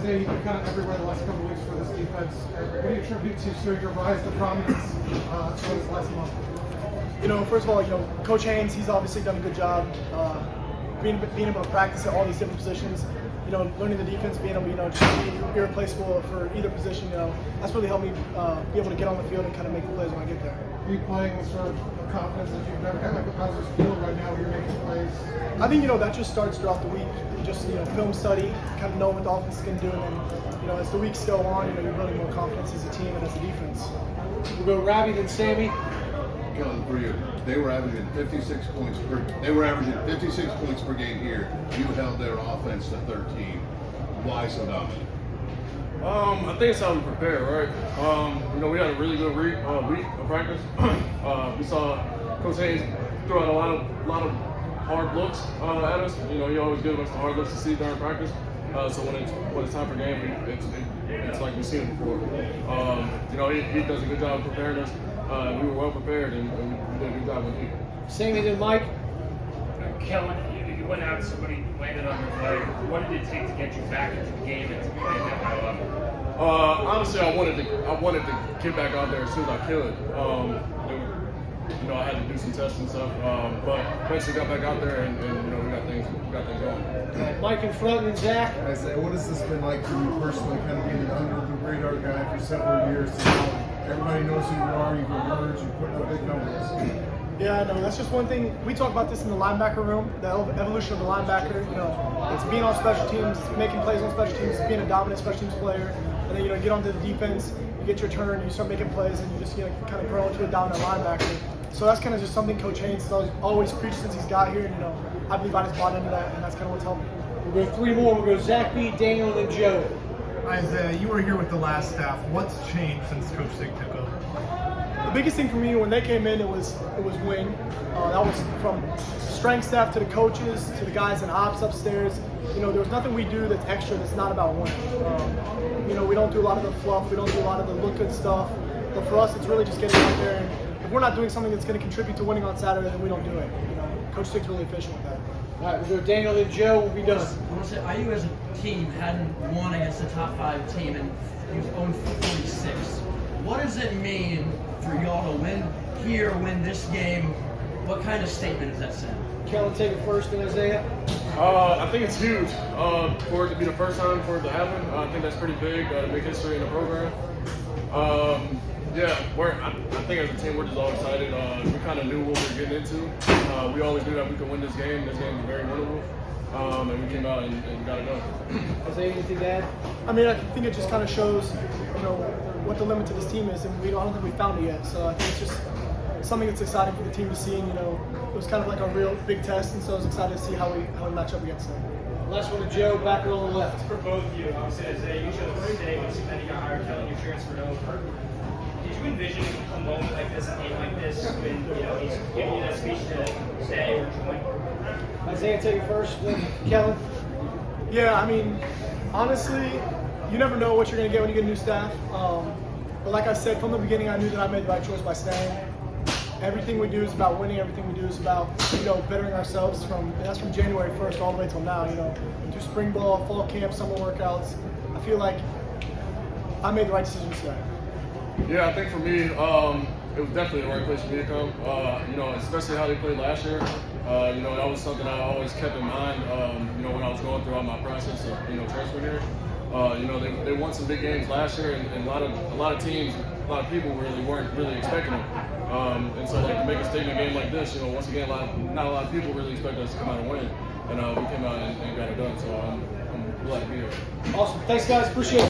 Isaiah, you've been kind of everywhere the last couple of weeks for this defense. What do you attribute to sort of your rise to prominence for this last month? First of all, Coach Haynes, he's obviously done a good job being able to practice at all these different positions. Learning the defense, being able to, just be irreplaceable for either position. That's really helped me be able to get on the field and kind of make the plays when I get there. Are you playing with sort of confidence that you've never had? How does this feel right now when you're making plays? I think that just starts throughout the week. Just film study, kind of know what the offense is going to do, and then as the weeks go on, you're building more confidence as a team and as a defense. We'll go Robbie, then Sammy. Kellan, for you, they were averaging 56 points per. They were averaging 56 points per game here. You held their offense to 13. Why so dominant? I think it's how we prepare, right? We had a really good week of practice. We saw Coach Haynes throw out a lot of hard looks at us. He always gives us the hard looks to see during practice. So when it's time for game, it's like we've seen it before. He does a good job of preparing us. We were well prepared, and we did a good job with it. Sammy, then Mike. Kellan, you went out, somebody landed on your leg. What did it take to get you back into the game and to play at that high level? Honestly, I wanted to get back out there as soon as I could. I had to do some tests and stuff, but eventually got back out there, and we got things going. Mike in front, and Zach. Isaiah, what has this been like for you personally, kind of being an under-the-radar guy for several years? Everybody knows who you are, you've emerged, you're putting up big numbers. Yeah, no, that's just one thing. We talk about this in the linebacker room, the evolution of the linebacker. It's being on special teams, it's making plays on special teams, it's being a dominant special teams player. And then, get onto the defense, you get your turn, you start making plays, and you just kind of grow into a dominant linebacker. So that's kind of just something Coach Haynes has always preached since he's got here. And, I believe I just bought into that, and that's kind of what's helped me. We'll go three more. We'll go Zach B, Daniel, and then Joe. Isaiah, you were here with the last staff. What's changed since Coach Sig took over? The biggest thing for me when they came in, it was win. That was from strength staff to the coaches to the guys in ops upstairs. There was nothing we do that's extra that's not about winning. We don't do a lot of the fluff. We don't do a lot of the look good stuff. But for us, it's really just getting out there. And if we're not doing something that's going to contribute to winning on Saturday, then we don't do it. Coach Sig's really efficient with that. All right, we'll go Daniel, then Joe. We'll be done. I want to say, IU as a team hadn't won against a top 5 team, and he was 0-46. What does it mean for y'all to win here, win this game? What kind of statement does that send? Kellan, take it first, then Isaiah. I think it's huge for it to be the first time for it to happen. I think that's pretty big to make history in the program. I think as a team we're just all excited. We kind of knew what we were getting into. We always knew that we could win this game. This game was very winnable. And we came out and got it done. Isaiah, anything to add? I think it just kind of shows, what the limit to this team is, and I don't think we found it yet. So I think it's just something that's exciting for the team to see. And it was kind of like a real big test, and so I was excited to see how we match up against them. Last one to Joe, back row on the left. For both of you, obviously, Isaiah, you showed us today when you got hired, Kellan, you transferred over. Did you envision a moment like this, a game like this, when he's giving you that speech to stay or join? Isaiah, take it first, then Kellan. Yeah, honestly, you never know what you're going to get when you get new staff. But like I said, from the beginning, I knew that I made the right choice by staying. Everything we do is about winning. Everything we do is about bettering ourselves. That's from January 1st all the way till now. Through spring ball, fall camp, summer workouts. I feel like I made the right decision to stay. Yeah, I think for me, it was definitely the right place for me to come. Especially how they played last year. That was something I always kept in mind. When I was going throughout my process of transferring here. They won some big games last year, and a lot of teams, a lot of people weren't really expecting it. And so to make a statement game like this, once again, not a lot of people really expect us to come out and win, and we came out and got it done. So I'm glad to be here. Awesome. Thanks, guys. Appreciate it.